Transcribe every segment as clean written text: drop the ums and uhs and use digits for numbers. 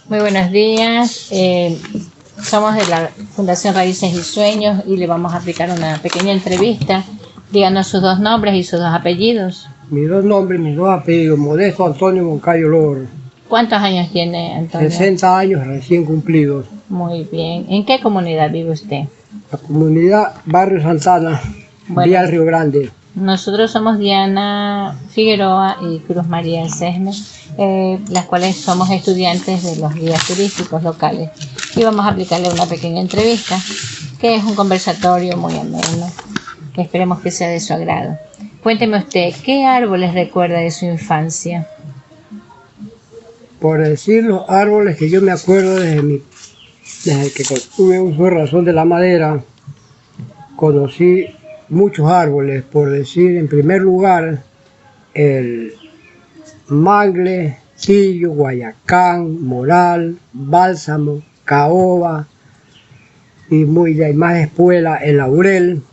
Muy buenos días. Somos de la Fundación Raíces y Sueños y le vamos a aplicar una pequeña entrevista. Díganos sus dos nombres y sus dos apellidos. Mis dos nombres, mis dos apellidos, Modesto Antonio Moncayo Loro. ¿Cuántos años tiene, Antonio? 60 años recién cumplidos. Muy bien. ¿En qué comunidad vive usted? La comunidad Barrio Santana, Vía Río Grande. Nosotros somos Diana Figueroa y Cruz María El Sesme, las cuales somos estudiantes de los guías turísticos locales. Y vamos a aplicarle una pequeña entrevista, que es un conversatorio muy ameno, que esperemos que sea de su agrado. Cuénteme usted, ¿qué árboles recuerda de su infancia? Por decir los árboles que yo me acuerdo desde que tuve uso de razón de la madera, conocí muchos árboles, por decir en primer lugar el mangle, tillo, guayacán, moral, bálsamo, caoba y más espuela, el laurel.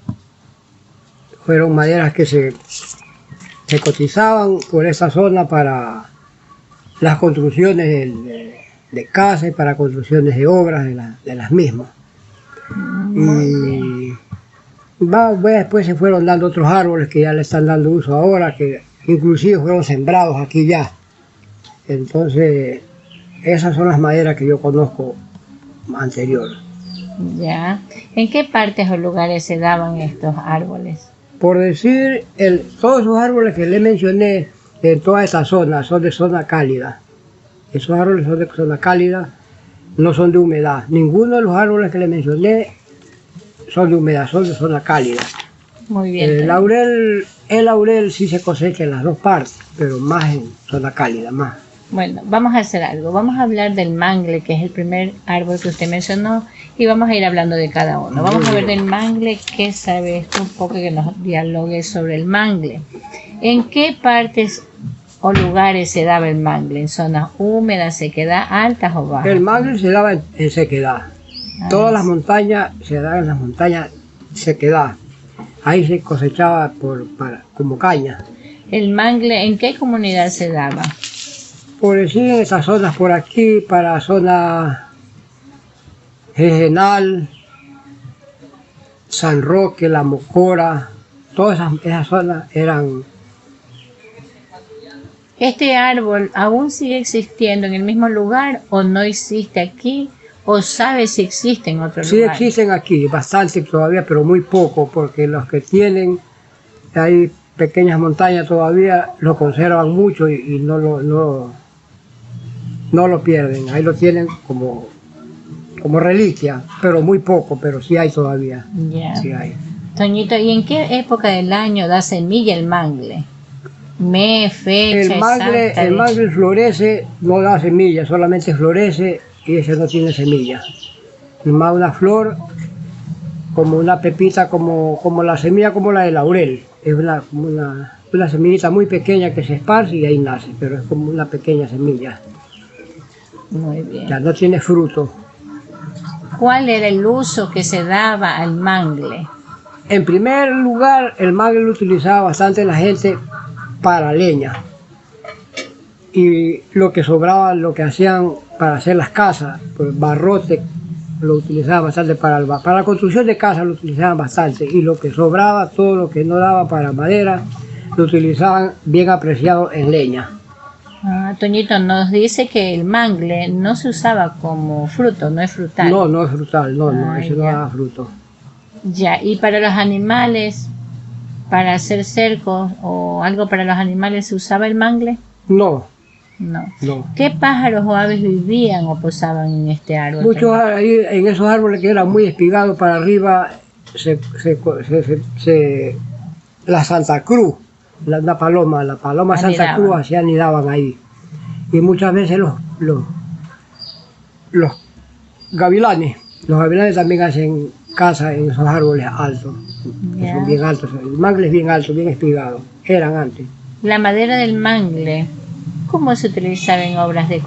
Fueron maderas que se cotizaban por esa zona para las construcciones de casas y para construcciones de obras de las mismas. Y después se fueron dando otros árboles que ya le están dando uso ahora, que inclusive fueron sembrados aquí ya. Entonces, esas son las maderas que yo conozco anterior. Ya. ¿En qué partes o lugares se daban estos árboles? Por decir, todos esos árboles que le mencioné en toda esta zona son de zona cálida. Esos árboles son de zona cálida, no son de humedad. Ninguno de los árboles que le mencioné son de humedad, son de zona cálida. Muy bien. El laurel sí se cosecha en las dos partes, pero más en zona cálida, más. Bueno, vamos a hacer algo. Vamos a hablar del mangle, que es el primer árbol que usted mencionó, y vamos a ir hablando de cada uno. Vamos a ver del mangle, qué sabe esto, un poco que nos dialogue sobre el mangle. ¿En qué partes o lugares se daba el mangle? ¿En zonas húmedas, sequedad, altas o bajas? El mangle se daba en sequedad. Todas las montañas se daban en las montañas sequedad. Ahí se cosechaba como caña. ¿El mangle en qué comunidad se daba? Por decir, en esas zonas por aquí, para zona Jejenal, San Roque, La Mocora, todas esas zonas eran. ¿Este árbol aún sigue existiendo en el mismo lugar o no existe aquí? ¿O sabe si existe en otro lugar? Sí existen aquí, bastante todavía, pero muy poco, porque los que tienen, hay pequeñas montañas todavía, lo conservan mucho y no lo pierden. Ahí lo tienen como reliquia, pero muy poco, pero sí hay todavía. Ya. Sí hay. Toñito, ¿y en qué época del año da semilla el mangle? Mes, fecha, el mangle florece, no da semilla, solamente florece y ese no tiene semilla. Más una flor, como una pepita, como la semilla, como la de laurel. Es una semillita muy pequeña que se esparce y ahí nace, pero es como una pequeña semilla. Muy bien. Ya no tiene fruto. ¿Cuál era el uso que se daba al mangle? En primer lugar, el mangle lo utilizaba bastante la gente para leña. Y lo que sobraba, lo que hacían para hacer las casas, pues barrote lo utilizaban bastante para la construcción de casas, lo utilizaban bastante. Y lo que sobraba, todo lo que no daba para madera, lo utilizaban bien apreciado en leña. Toñito, nos dice que el mangle no se usaba como fruto, no es frutal. No es frutal, ese no da fruto. Ya, y para los animales, para hacer cercos o algo para los animales, ¿se usaba el mangle? No. ¿Qué pájaros o aves vivían o posaban en este árbol? Muchos ahí, en esos árboles que eran muy espigados para arriba, la Santa Cruz, la paloma Santa Cruz, se anidaban ahí. Y muchas veces los gavilanes también hacen casa en esos árboles altos, que son bien altos. El mangle es bien alto, bien espigado, eran antes. La madera del mangle, ¿cómo se utilizaba en obras de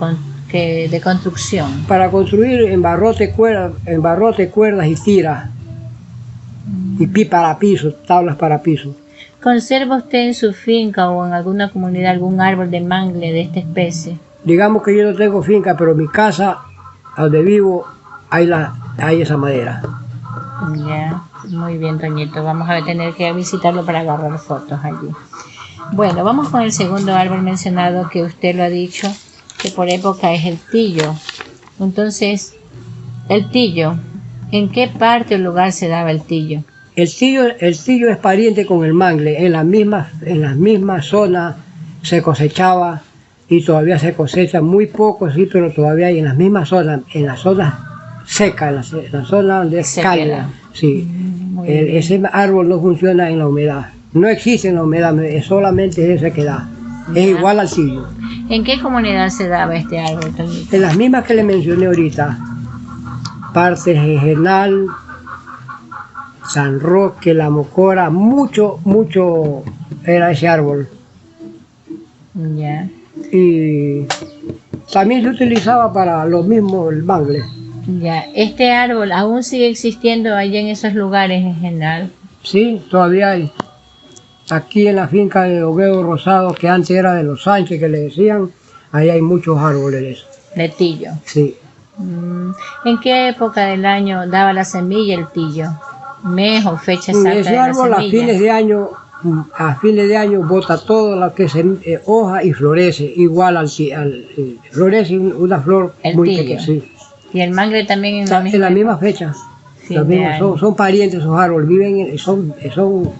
construcción? Para construir en barrote, cuerdas y tiras, y para piso, tablas para piso. ¿Conserva usted en su finca o en alguna comunidad algún árbol de mangle de esta especie? digamos que yo no tengo finca, pero mi casa, donde vivo, hay esa madera. Ya, muy bien, Toñito. Vamos a tener que visitarlo para agarrar fotos allí. Bueno, vamos con el segundo árbol mencionado que usted lo ha dicho, que por época es el tillo. Entonces, el tillo, ¿en qué parte o lugar se daba el tillo? El tillo es pariente con el mangle, en las mismas zonas se cosechaba y todavía se cosecha muy poco, sí, pero todavía hay en las mismas zonas, en las zonas secas, en la zona donde es cálida. Sí. Ese árbol no funciona en la humedad, no existe en la humedad, solamente ese que da. Es igual al tillo. ¿En qué comunidad se daba este árbol, Toñito? En las mismas que le mencioné ahorita, Partes General, San Roque, La Mocora, mucho era ese árbol. Ya. Y también se utilizaba para lo mismo el mangle. Ya. ¿Este árbol aún sigue existiendo allá en esos lugares en general? Sí, todavía hay. Aquí en la finca de Oviedo Rosado, que antes era de los Sánchez, que le decían, ahí hay muchos árboles de eso. De tillo. Sí. ¿En qué época del año daba la semilla el tillo? ¿Mes o fecha exacta Ese de la árbol semilla? a fines de año bota todo lo que se hoja y florece, igual florece una flor El muy tillo. pequeña. Sí. ¿Y el mangle también en En la misma fecha. Fin de año? Son parientes esos árboles, son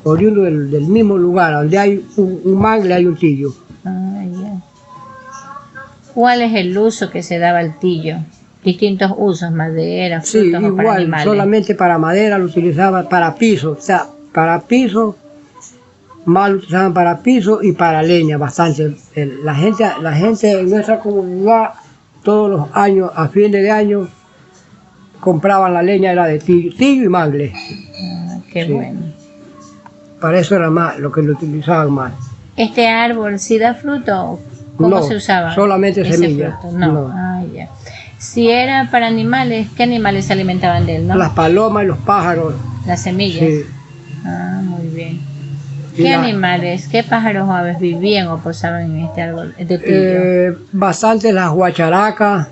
oriundos del mismo lugar, donde hay un mangle hay un tillo. Ah, ya. ¿Cuál es el uso que se daba al tillo? Distintos usos, madera, frutos Sí, o para igual, animales. solamente para madera lo utilizaban, para piso, o sea, para piso, más lo utilizaban para piso y para leña, bastante. La gente en nuestra comunidad, todos los años, a fin de año, compraban la leña, era de tillo y mangle. Ah, qué Sí. bueno. Para eso era más, lo que lo utilizaban más. ¿Este árbol sí da fruto? ¿Cómo No, se usaba? solamente ese semilla. fruto? No. No. Ah, ya. Si era para animales, ¿qué animales se alimentaban de él? ¿No? Las palomas y los pájaros. Las semillas. Sí. Ah, muy bien. Y ¿Qué la- animales, qué pájaros o aves vivían o posaban en este árbol de tillo? Bastante las guacharacas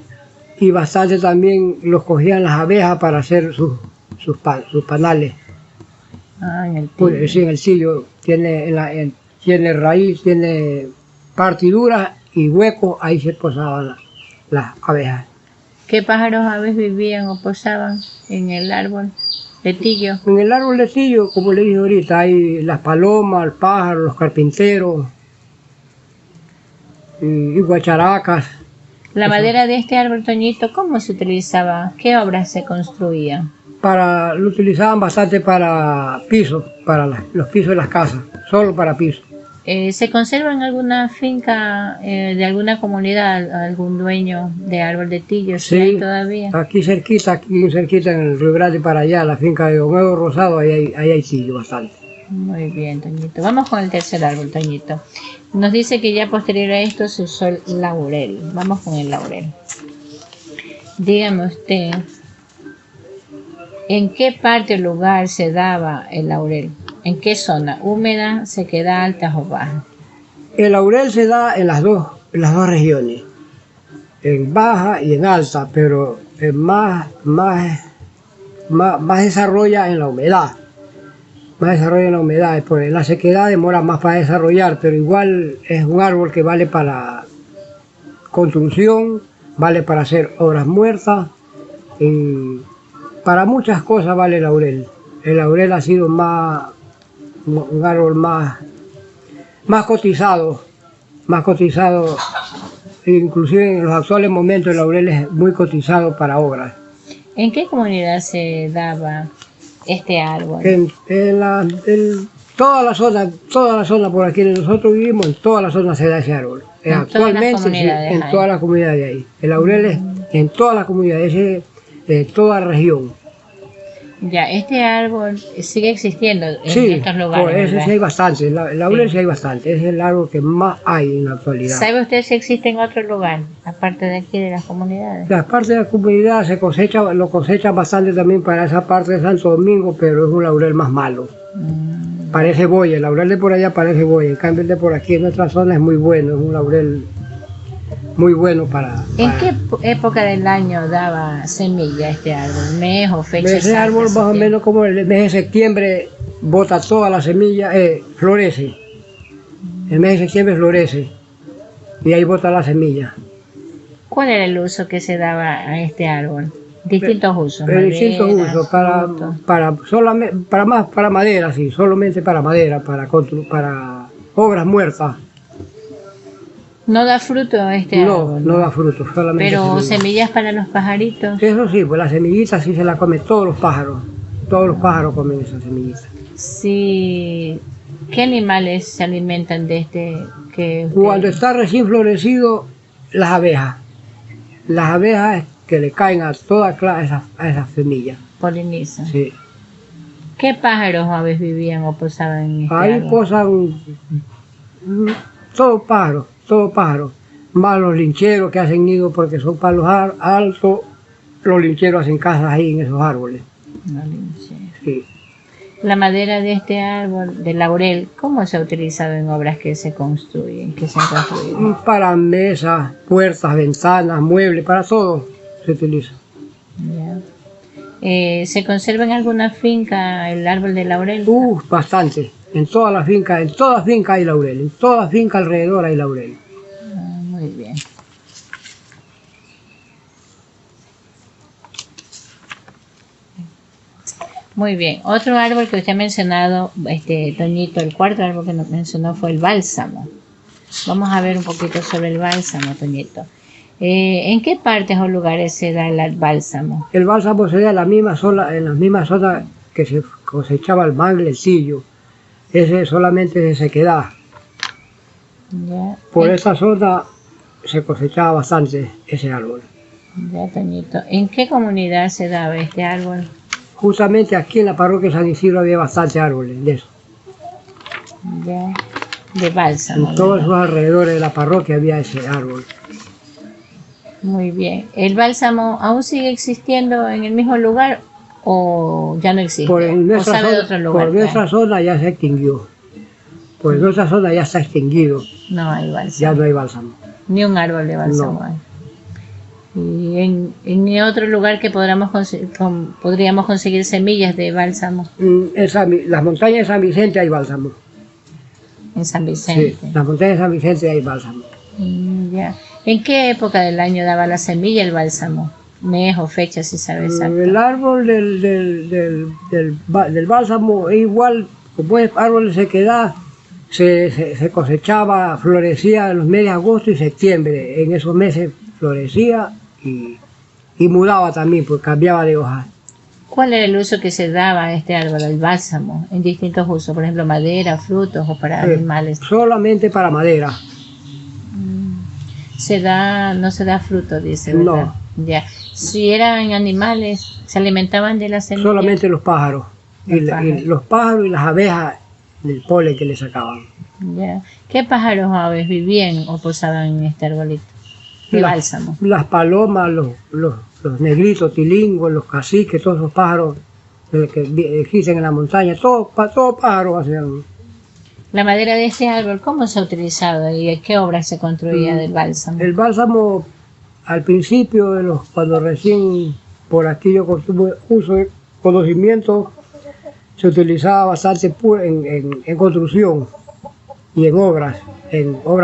y bastante también los cogían las abejas para hacer sus panales. Ah, en el Pues, tillo. sí, en el sillo tiene raíz, tiene partiduras y huecos, ahí se posaban las abejas. ¿Qué pájaros o aves vivían o posaban en el árbol de tillo? En el árbol de sillo, como le dije ahorita, hay las palomas, el pájaro, los carpinteros y guacharacas. La madera de este árbol, Toñito, ¿cómo se utilizaba? ¿Qué obras se construían? Lo utilizaban bastante para pisos, para los pisos de las casas, solo para pisos. ¿Se conserva en alguna finca de alguna comunidad algún dueño de árbol de tillo? ¿Sí hay todavía? Aquí cerquita en el Río Grande para allá, la finca de Oviedo Rosado, ahí hay tillo bastante. Muy bien, Toñito. Vamos con el tercer árbol, Toñito. Nos dice que ya posterior a esto se usó el laurel. Vamos con el laurel. Dígame usted, ¿en qué parte o lugar se daba el laurel? ¿En qué zona? ¿Húmeda, sequedad, altas o bajas? El laurel se da en las dos regiones, en baja y en alta, pero más desarrolla en la humedad. Más desarrolla en la humedad, pues en la sequedad demora más para desarrollar, pero igual es un árbol que vale para construcción, vale para hacer obras muertas, y para muchas cosas vale el laurel. El laurel ha sido un árbol más cotizado, inclusive en los actuales momentos el laurel es muy cotizado para obras. ¿En qué comunidad se daba este árbol? En toda la zona por aquí donde nosotros vivimos, en toda la zona se da ese árbol. Actualmente, sí, en todas las comunidades de ahí. El laurel es en todas las comunidades, de toda la región. Ya, este árbol sigue existiendo en Sí, estos lugares, ese ¿verdad? sí hay bastante, el laurel Sí. sí hay bastante, es el árbol que más hay en la actualidad. ¿Sabe usted si existe en otro lugar, aparte de aquí de las comunidades? Las partes de la comunidad lo cosechan bastante también para esa parte de Santo Domingo, pero es un laurel más malo. Parece boya, el laurel de por allá parece boya, en cambio el de por aquí en nuestra zona es muy bueno, es un laurel muy bueno ¿En qué época del año daba semilla este árbol? ¿Mes o fecha? Ese árbol más o menos como el mes de septiembre bota toda la semilla, florece. El mes de septiembre florece y ahí bota la semilla. ¿Cuál era el uso que se daba a este árbol? Distintos usos. Distintos usos, para madera, sí, solamente para madera, para obras muertas. ¿No da fruto este árbol? No da fruto, solamente ¿Pero semillas para los pajaritos? Eso sí, pues las semillitas sí se las comen todos los pájaros. Todos los pájaros comen esas semillitas. Sí. ¿Qué animales se alimentan de este? Cuando está recién florecido, las abejas. Las abejas que le caen a todas esas semillas. Polinizan. Sí. ¿Qué pájaros o aves vivían o posaban en este Ahí árbol? posan todos pájaros. Más los lincheros que hacen nido porque son palos altos, los lincheros hacen casas ahí en esos árboles. No, lincheros. Sí. La madera de este árbol, de laurel, ¿cómo se ha utilizado en obras que se construyen, que se han construido? Para mesas, puertas, ventanas, muebles, para todo se utiliza. Ya. ¿Se conserva en alguna finca el árbol de laurel? Bastante. En todas fincas hay laurel. En todas fincas alrededor hay laurel. Muy bien. Muy bien. Otro árbol que usted ha mencionado, Toñito, el cuarto árbol que nos mencionó fue el bálsamo. Vamos a ver un poquito sobre el bálsamo, Toñito. ¿En qué partes o lugares se da el bálsamo? El bálsamo se da en las mismas zonas que se cosechaba el mangle, el tillo. Ese solamente de sequedad. Ya. Por esa zona se cosechaba bastante ese árbol. Ya, Toñito. ¿En qué comunidad se daba este árbol? Justamente aquí en la parroquia de San Isidro había bastantes árboles de eso. Ya. De bálsamo. En todos los alrededores de la parroquia había ese árbol. Muy bien. ¿El bálsamo aún sigue existiendo en el mismo lugar o ya no existe? Por nuestra zona ya se extinguió. Por nuestra zona ya está extinguido. No hay bálsamo. Ya no hay bálsamo. Ni un árbol de bálsamo hay. ¿Y en otro lugar que podríamos conseguir semillas de bálsamo? Las montañas de San Vicente hay bálsamo. En San Vicente. Sí, las montañas de San Vicente hay bálsamo. Ya. ¿En qué época del año daba la semilla el bálsamo? Mes o fecha, si sabes exacto. El árbol del bálsamo es igual, como es árbol de sequedad, se cosechaba, florecía en los meses de agosto y septiembre. En esos meses florecía y mudaba también, pues cambiaba de hojas. ¿Cuál era el uso que se daba a este árbol, el bálsamo, en distintos usos? Por ejemplo, madera, frutos o para animales. Solamente para madera. No se da fruto, dice, ¿verdad? No. Ya. Si eran animales, ¿se alimentaban de la semilla? Solamente los pájaros. Los pájaros y las abejas del polen que le sacaban. Ya. ¿Qué pájaros o aves vivían o posaban en este arbolito de bálsamo? Las palomas, los negritos, tilingos, los caciques, todos esos pájaros que existen en la montaña, todos pájaros hacían. La madera de este árbol, ¿cómo se ha utilizado y en qué obras se construía del bálsamo? El bálsamo, al principio, cuando recién por aquí yo tuve uso de conocimiento, se utilizaba bastante en construcción y en obras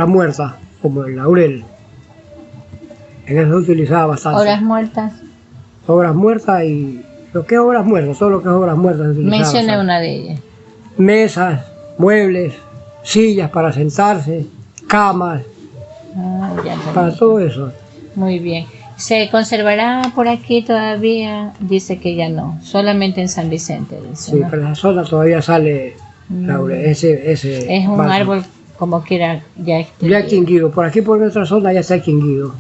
muertas, como el laurel. En eso se utilizaba bastante. ¿Obras muertas? Obras muertas y lo que es obras muertas, todo lo que es obras muertas. Mencione una de ellas. Mesas, muebles, sillas para sentarse, camas, para todo eso. Muy bien. ¿Se conservará por aquí todavía? Dice que ya no, solamente en San Vicente. Dice, sí, ¿no? pero en la zona todavía sale ese es un árbol como quiera ya extinguido. Ya extinguido, por aquí por nuestra zona ya está extinguido.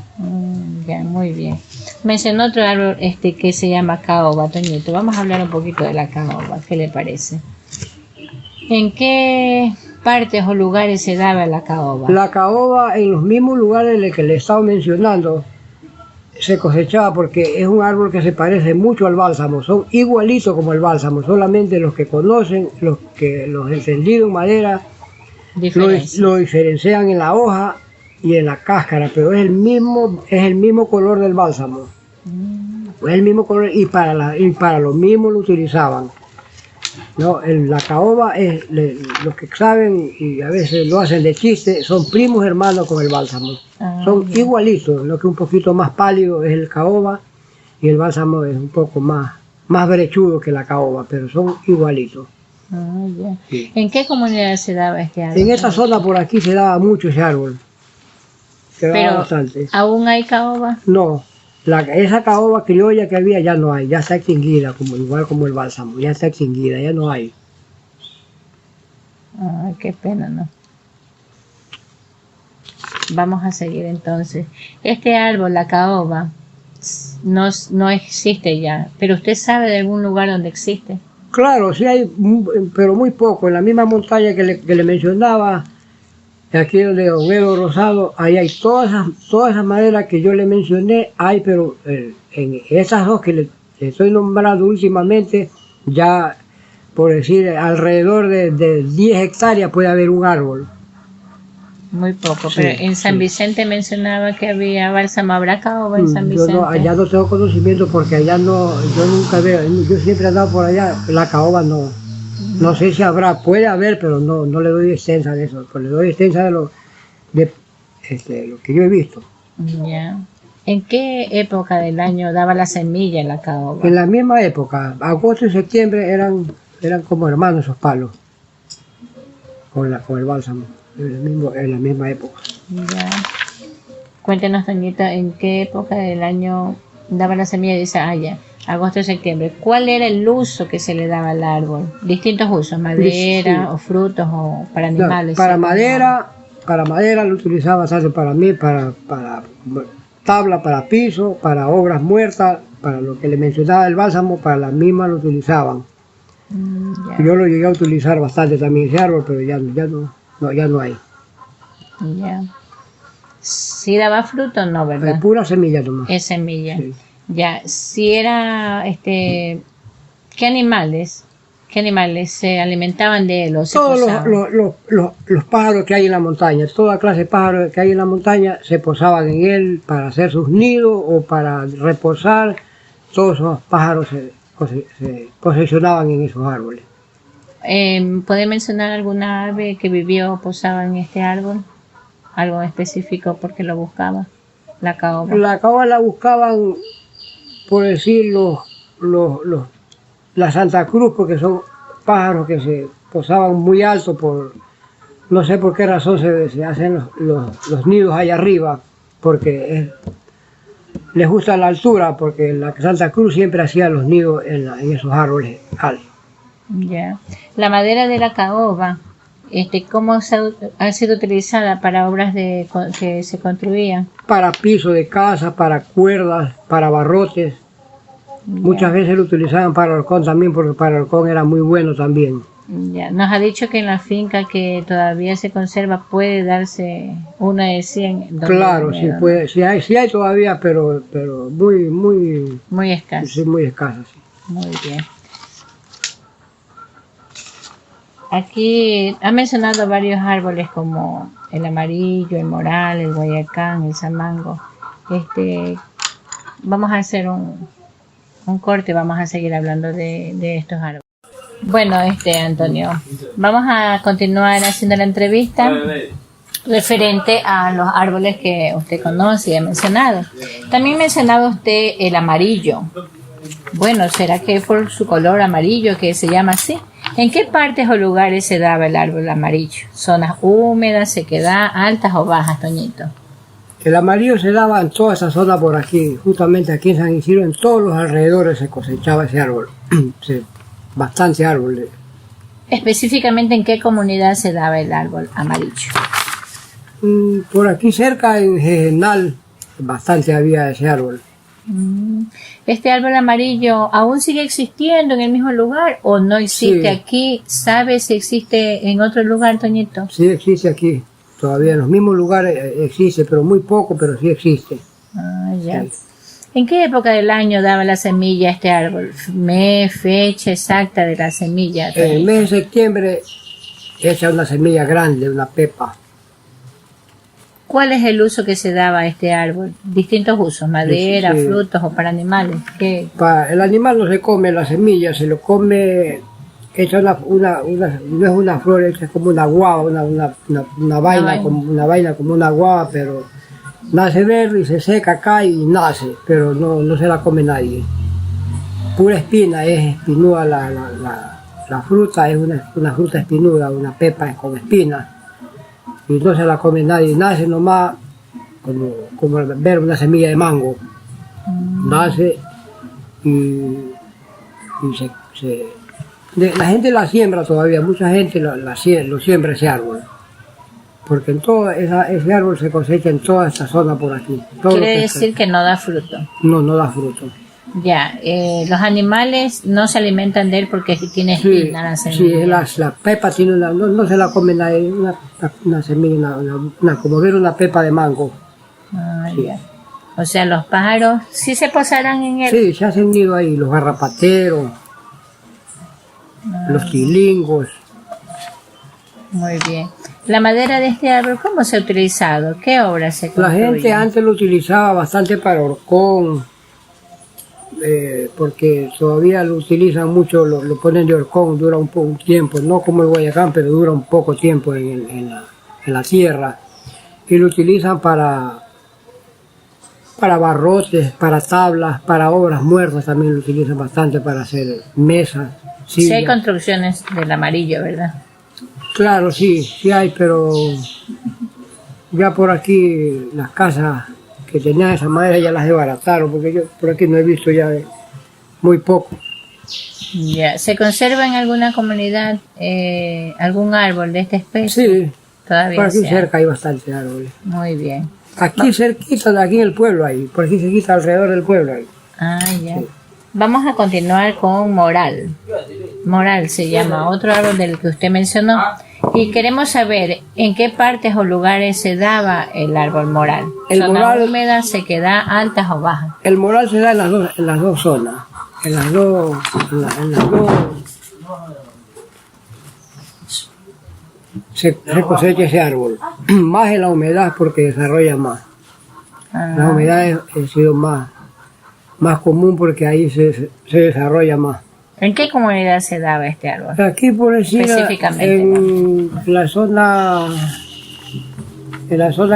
Ya, muy bien. Mencionó otro árbol que se llama caoba, Toñito. Vamos a hablar un poquito de la caoba, ¿qué le parece? ¿En qué partes o lugares se daba la caoba? La caoba en los mismos lugares en los que le he estado mencionando se cosechaba porque es un árbol que se parece mucho al bálsamo, son igualitos como el bálsamo, solamente los que conocen, los entendidos en madera, lo diferencian en la hoja y en la cáscara, pero es el mismo color del bálsamo. Es el mismo color y para lo mismo lo utilizaban. No, la caoba es, los que saben y a veces lo hacen de chiste, son primos hermanos con el bálsamo. Son igualitos, lo que un poquito más pálido es el caoba y el bálsamo es un poco más brechudo que la caoba, pero son igualitos. Sí. ¿En qué comunidad se daba este árbol? En esta zona por aquí se daba mucho ese árbol. Se daba Pero, bastante. ¿aún hay caoba? No, esa caoba criolla que había ya no hay, ya está extinguida, igual como el bálsamo, ya está extinguida, ya no hay. Ay, qué pena, ¿no? Vamos a seguir entonces. Este árbol, la caoba, no existe ya, pero usted sabe de algún lugar donde existe. Claro, sí hay, pero muy poco. En la misma montaña que le mencionaba, aquí donde Oviedo Rosado, ahí hay todas esas maderas que yo le mencioné, hay, pero en esas dos que le estoy nombrando últimamente, ya por decir alrededor de 10 hectáreas puede haber un árbol. Muy poco, Sí, pero en San sí. Vicente mencionaba que había bálsamo. ¿Habrá caoba en San Vicente? Yo no, allá no tengo conocimiento porque allá no, yo nunca veo, yo siempre he andado por allá, la caoba no sé si habrá, puede haber, pero no le doy extensa de eso, pues le doy extensa de lo que yo he visto. Ya. ¿En qué época del año daba la semilla la caoba? En la misma época, agosto y septiembre eran como hermanos esos palos, con el bálsamo, en la misma época. Ya. Cuéntenos, Toñito, ¿en qué época del año daba la semilla? Dice, ya, agosto y septiembre. ¿Cuál era el uso que se le daba al árbol? Distintos usos, madera, Sí. o frutos, o para No, animales. para madera lo utilizaba tanto para mí, para tabla, para piso, para obras muertas, para lo que le mencionaba el bálsamo, para la misma lo utilizaban. Ya. Yo lo llegué a utilizar bastante también ese árbol, pero ya no hay. Ya. Si daba fruto, no, Hay ¿verdad? pura semilla nomás. Es semilla. Sí. Ya. Si era, ¿qué animales se alimentaban de él o se Todos posaban? los pájaros que hay en la montaña, toda clase de pájaros que hay en la montaña se posaban en él para hacer sus nidos o para reposar. Todos esos pájaros se posesionaban en esos árboles. ¿Puede mencionar alguna ave que vivió o posaba en este árbol? Algo específico porque lo buscaba, la caoba. La caoba la buscaban, por decir, la Santa Cruz, porque son pájaros que se posaban muy alto, no sé por qué razón se hacen los nidos allá arriba, porque les gusta la altura, porque la Santa Cruz siempre hacía los nidos en esos árboles altos. Ya. La madera de la caoba, ¿cómo ha sido utilizada para obras que se construían? Para piso de casa, para cuerdas, para barrotes. Muchas veces lo utilizaban para horcón también, porque para horcón era muy bueno también. Ya. Nos ha dicho que en la finca que todavía se conserva puede darse una de 100. Claro, sí puede, sí hay todavía, pero Muy escasa. sí, muy escasas. Sí. Muy bien. Aquí ha mencionado varios árboles como el amarillo, el moral, el guayacán, el samango. Vamos a hacer un corte, vamos a seguir hablando de estos árboles. Bueno, Antonio, vamos a continuar haciendo la entrevista referente a los árboles que usted conoce y ha mencionado. También mencionaba usted el amarillo. Bueno, ¿será que por su color amarillo que se llama así? ¿En qué partes o lugares se daba el árbol amarillo? ¿Zonas húmedas, sequedad, altas o bajas, Toñito? El amarillo se daba en toda esa zona por aquí, justamente aquí en San Isidro, en todos los alrededores se cosechaba ese árbol. Sí, bastante árboles. Específicamente, ¿en qué comunidad se daba el árbol amarillo? Por aquí cerca, en Jejenal, bastante había ese árbol. ¿Este árbol amarillo aún sigue existiendo en el mismo lugar o no existe Sí. aquí? ¿Sabe si existe en otro lugar, Toñito? Sí existe aquí, todavía en los mismos lugares existe, pero muy poco, pero sí existe. Ya. Sí. ¿En qué época del año daba la semilla este árbol? Mes, fecha exacta de la semilla. En el mes de septiembre echa una semilla grande, una pepa. ¿Cuál es el uso que se daba a este árbol? Distintos usos, madera, Sí. frutos o para animales. ¿Qué? El animal no se come la semilla, se lo come, hecha no es una flor, hecha como una guava, una vaina, una vaina como una guava, pero nace verde y se seca, cae y nace, pero no se la come nadie. Pura espina, es espinuda la fruta, es una fruta espinuda, una pepa con espinas, y no se la come nadie, nace nomás como ver una semilla de mango, nace y la gente la siembra todavía, mucha gente lo siembra ese árbol, porque en ese árbol se cosecha en toda esta zona por aquí. Quiere decir que no da fruto. No da fruto. Ya, los animales no se alimentan de él porque tiene espina la semilla. Sí, la pepa tiene no se la come nadie, una semilla, como ver una pepa de mango. Ah, Sí. ya. O sea, los pájaros sí se posarán en él. Sí, se hacen nido ahí, los garrapateros, los tilingos. Muy bien. La madera de este árbol, ¿cómo se ha utilizado? ¿Qué obras se La construyen? gente antes lo utilizaba bastante para horcón, porque todavía lo utilizan mucho, lo ponen de horcón, dura un tiempo, no como el guayacán, pero dura un poco tiempo en la tierra. Y lo utilizan para barrotes, para tablas, para obras muertas también lo utilizan bastante para hacer mesas, sillas. Sí hay construcciones del amarillo, ¿verdad? Claro, sí hay, pero ya por aquí las casas que tenían esa madera ya las desbarataron, porque yo por aquí no he visto ya muy poco. Ya. ¿Se conserva en alguna comunidad algún árbol de esta especie? Sí, Todavía por aquí se hay. cerca hay bastantes árboles. Muy bien. Aquí cerquita, de aquí en el pueblo hay, por aquí cerquita alrededor del pueblo hay. Ah, ya. Vamos a continuar con moral. Moral se llama, otro árbol del que usted mencionó. Y queremos saber en qué partes o lugares se daba el árbol moral. El ¿Zonas moral- húmedas, sequedad, altas o bajas? El moral se da en las dos zonas, en las dos se cosecha ese árbol, más en la humedad porque desarrolla más. La Ah, humedad ha sido más común porque ahí se desarrolla más. ¿en qué comunidad se daba este árbol? Aquí por decir, Específicamente, en la zona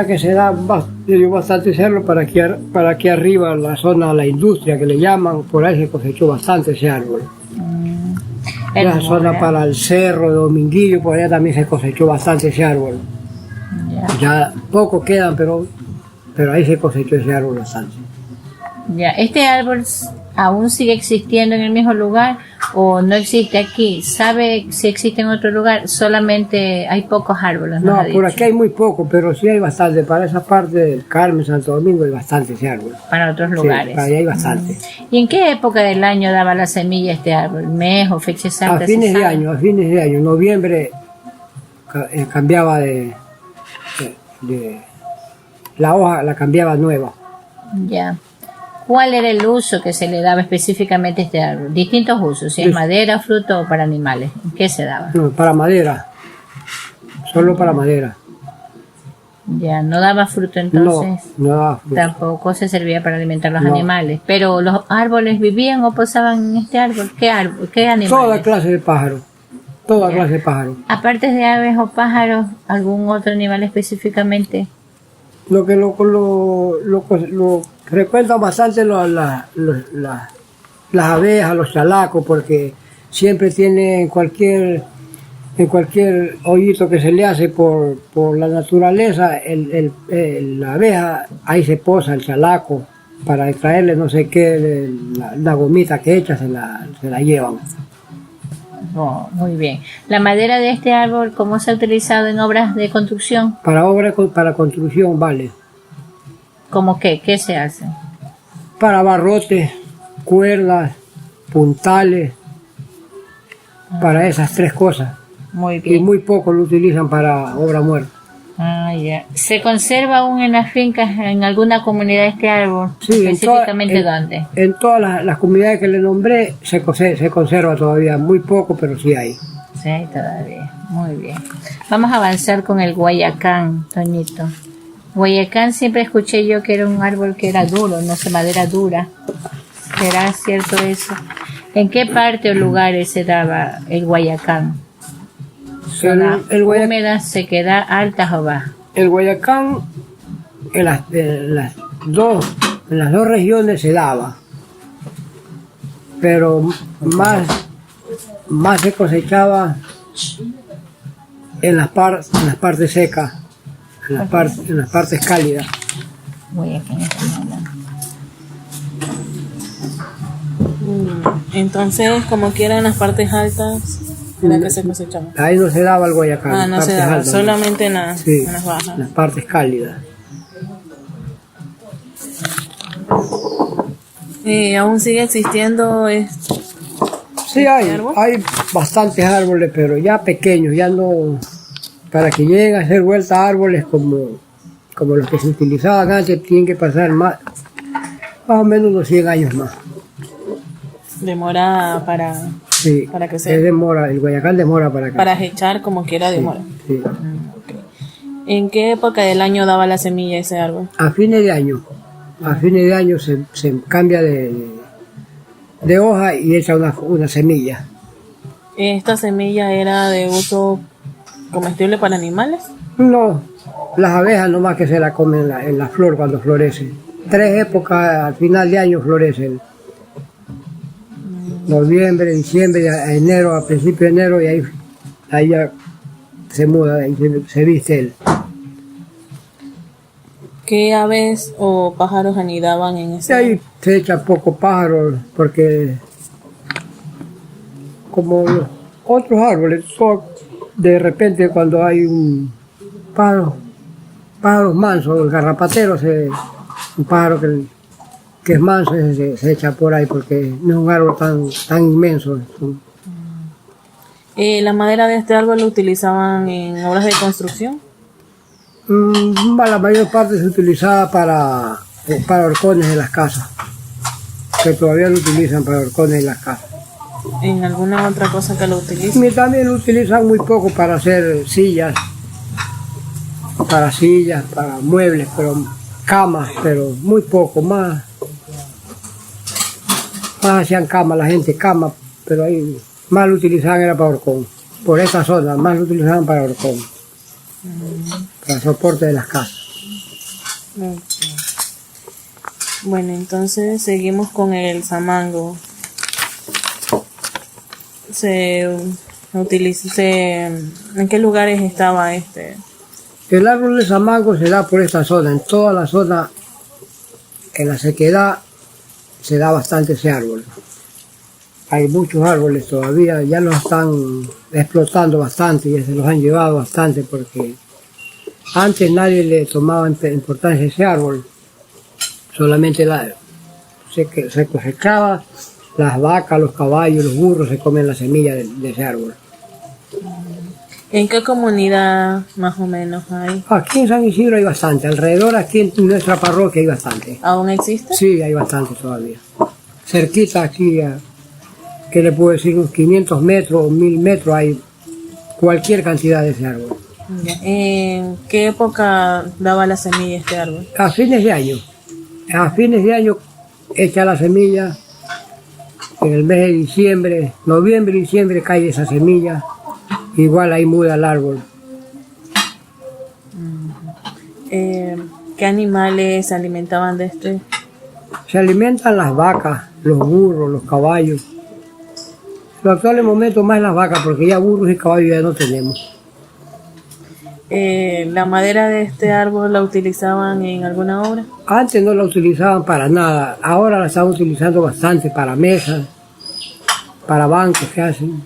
que se da bastante cerro para aquí arriba, la zona, la industria que le llaman, por ahí se cosechó bastante ese árbol. El La zona moral. para el cerro de Dominguillo, por allá también se cosechó bastante ese árbol. Ya. Ya pocos quedan, pero ahí se cosechó ese árbol bastante. Ya, ¿este árbol aún sigue existiendo en el mismo lugar o no existe aquí? ¿Sabe si existe en otro lugar? Solamente hay pocos árboles, No, nos ha por dicho. aquí hay muy poco, pero sí hay bastante. Para esa parte del Carmen, Santo Domingo, hay bastante ese árbol. Para otros Sí, lugares. para allá hay bastante. ¿Y en qué época del año daba la semilla este árbol? ¿Mes o fecha exacta? A se fines de sabe? año, noviembre cambiaba de la hoja, la cambiaba nueva. Ya. ¿Cuál era el uso que se le daba específicamente a este árbol? Distintos usos, si es Sí. madera, fruto o para animales. ¿En qué se daba? No, para madera, solo para madera. Ya, no daba fruto entonces. No daba fruto. Tampoco se servía para alimentar los No. animales. Pero los árboles vivían o posaban en este árbol. ¿Qué árbol? ¿Qué animales? Toda clase de pájaros, toda Ya. clase de pájaros. Aparte de aves o pájaros, ¿algún otro animal específicamente? Lo que lo frecuentan bastante las abejas, los chalacos, porque siempre tienen en cualquier hoyito que se le hace por la naturaleza, la abeja, ahí se posa el chalaco para extraerle no sé qué, la gomita que echa se la llevan. Oh, muy bien. ¿La madera de este árbol cómo se ha utilizado en obras de construcción? Para construcción, vale. ¿Cómo qué? ¿Qué se hace? Para barrotes, cuerdas, puntales, para esas tres cosas. Muy Y bien. muy poco lo utilizan para obra muerta. Ah, ya. ¿Se conserva aún en las fincas en alguna comunidad este árbol? Sí, ¿Específicamente dónde? En todas las comunidades que le nombré se conserva todavía, muy poco, pero sí hay. Sí, todavía. Muy bien. Vamos a avanzar con el guayacán, Toñito. Guayacán siempre escuché yo que era un árbol que era duro, no sé, madera dura. ¿Será cierto eso? ¿En qué parte o lugares se daba el Guayacán? ¿Zona húmeda, sequedad, altas o bajas? El Guayacán en las dos regiones se daba, pero más se cosechaba en las partes secas, en las partes cálidas. Guayacán estamos hablando. Entonces, como quiera, en las partes altas era que se cosechaba. Ahí no se daba el Guayacán. No se daba, altas, solamente en las bajas. En las partes cálidas. ¿Aún sigue existiendo Sí, hay bastantes árboles, pero ya pequeños, ya no, para que lleguen a hacer vuelta a árboles como los que se utilizaban antes, tienen que pasar más o menos unos 100 años más. Demora para que se... demora, el Guayacán demora para acá. Para echar como quiera demora. Sí. Okay. ¿En qué época del año daba la semilla ese árbol? A fines de año. A fines de año se cambia de hoja y echa una semilla. ¿Esta semilla era de uso comestible para animales? No, las abejas nomás que se la comen en la flor cuando florece. 3 épocas al final de año florecen. Noviembre, diciembre, enero, a principio de enero, y ahí ya se muda y se viste él. ¿Qué aves o pájaros anidaban en ese? Y ahí se echa poco pájaros, porque como los otros árboles, de repente cuando hay un pájaros mansos, el garrapatero, un pájaro que es manso, se echa por ahí porque no es un árbol tan inmenso. ¿La madera de este árbol lo utilizaban en obras de construcción? La mayor parte se utilizaba para horcones de las casas, que todavía lo utilizan para horcones de las casas. ¿En alguna otra cosa que lo utilicen? Y también lo utilizan muy poco para hacer sillas, para muebles, camas, pero muy poco, más hacían camas, la gente cama, pero ahí más lo utilizaban era para horcón. Por esta zona más lo utilizaban para horcón, para soporte de las casas. Okay. Bueno, entonces seguimos con el samango. ¿En qué lugares estaba este? El árbol de samango se da por esta zona, en toda la zona, en la sequedad se da bastante ese árbol. Hay muchos árboles todavía, ya los están explotando bastante, ya se los han llevado bastante, porque antes nadie le tomaba importancia a ese árbol, solamente se cosechaba, las vacas, los caballos, los burros se comen la semilla de ese árbol. ¿En qué comunidad más o menos hay? Aquí en San Isidro hay bastante, alrededor aquí en nuestra parroquia hay bastante. ¿Aún existe? Sí, hay bastante todavía. Cerquita aquí, ¿qué le puedo decir? Unos 500 metros o 1000 metros hay cualquier cantidad de ese árbol. ¿En qué época daba la semilla este árbol? A fines de año. A fines de año echa la semilla. En el mes de diciembre, noviembre, diciembre cae esa semilla. Igual ahí muda el árbol. ¿Qué animales se alimentaban de este? Se alimentan las vacas, los burros, los caballos. En los actuales momentos más las vacas, porque ya burros y caballos ya no tenemos. ¿La madera de este árbol la utilizaban en alguna obra? Antes no la utilizaban para nada, ahora la están utilizando bastante para mesas, para bancos que hacen,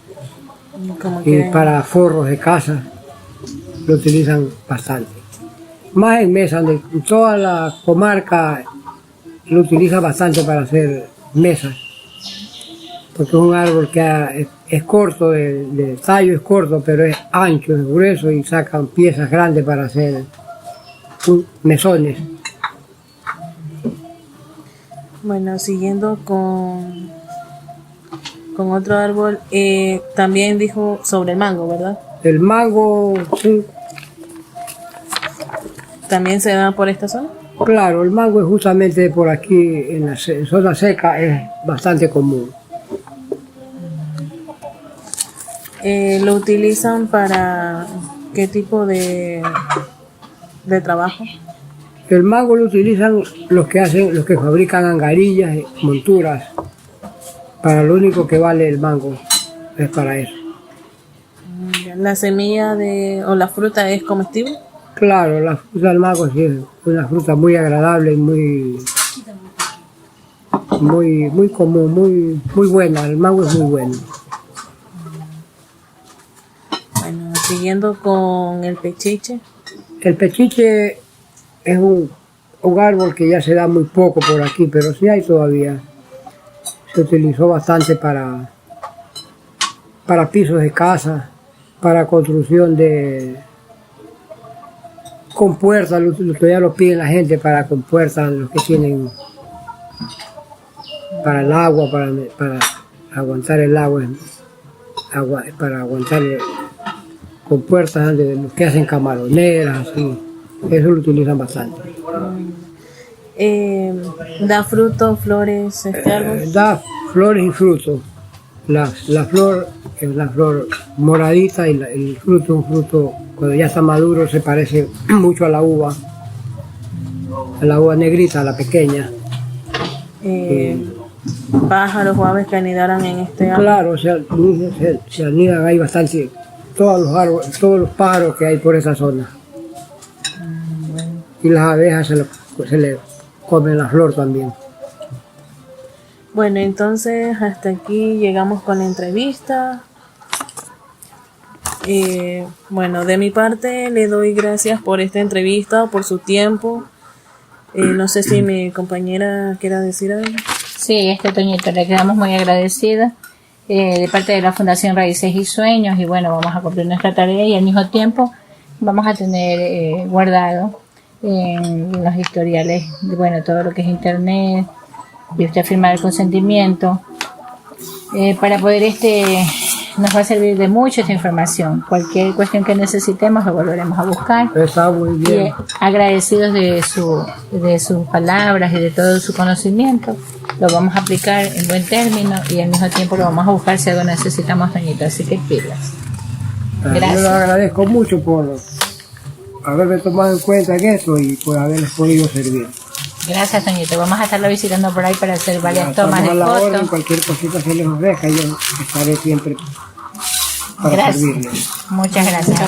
y para forros de casa, lo utilizan bastante. Más en mesas, en toda la comarca lo utilizan bastante para hacer mesas, porque es un árbol que es corto, de tallo es corto, pero es ancho, es grueso y sacan piezas grandes para hacer mesones. Bueno, siguiendo con otro árbol, también dijo sobre el mango, ¿verdad? El mango, sí, ¿También se da por esta zona? Claro, el mango es justamente por aquí, en la zona seca, es bastante común. ¿Lo utilizan para qué tipo de trabajo? El mango lo utilizan los que fabrican angarillas, monturas. Para lo único que vale el mango es para eso. ¿La semilla o la fruta es comestible? Claro, la fruta del mango sí es una fruta muy agradable y muy común, muy buena. El mango es muy bueno. Bueno, siguiendo con el pechiche. El pechiche es un árbol que ya se da muy poco por aquí, pero sí hay todavía. Se utilizó bastante para pisos de casa, para construcción de compuertas, todavía lo piden la gente para compuertas, los que tienen para el agua, para aguantar el agua, para aguantar compuertas de los que hacen camaroneras, así. Eso lo utilizan bastante. ¿Da frutos, flores, este árbol? Da flores y frutos. La flor es una flor moradita y el fruto es un fruto, cuando ya está maduro, se parece mucho a la uva negrita, a la pequeña. ¿Pájaros o aves que anidaran en este árbol? Claro, se anidan, hay bastante, todos los pájaros que hay por esa zona. Y las abejas se le comen la flor también. Bueno, entonces hasta aquí llegamos con la entrevista. Bueno, de mi parte le doy gracias por esta entrevista, por su tiempo. No sé si mi compañera quiera decir algo. Sí, Toñito, le quedamos muy agradecidos de parte de la Fundación Raíces y Sueños, y bueno, vamos a cumplir nuestra tarea y al mismo tiempo vamos a tener guardado en los historiales, bueno, todo lo que es internet, y usted firmar el consentimiento para poder nos va a servir de mucho esta información. Cualquier cuestión que necesitemos lo volveremos a buscar. Está muy bien. Y agradecidos de sus palabras y de todo su conocimiento, lo vamos a aplicar en buen término y al mismo tiempo lo vamos a buscar si algo necesitamos, Toñito, así que pilas. Gracias. Yo le agradezco mucho por haberme tomado en cuenta en esto y por haberles podido servir. Gracias, Toñito. Vamos a estarlo visitando por ahí para hacer varias Ya, tomas de a la orden, fotos. cualquier cosita que les ofrezca, yo estaré siempre para Gracias. servirles. Muchas gracias.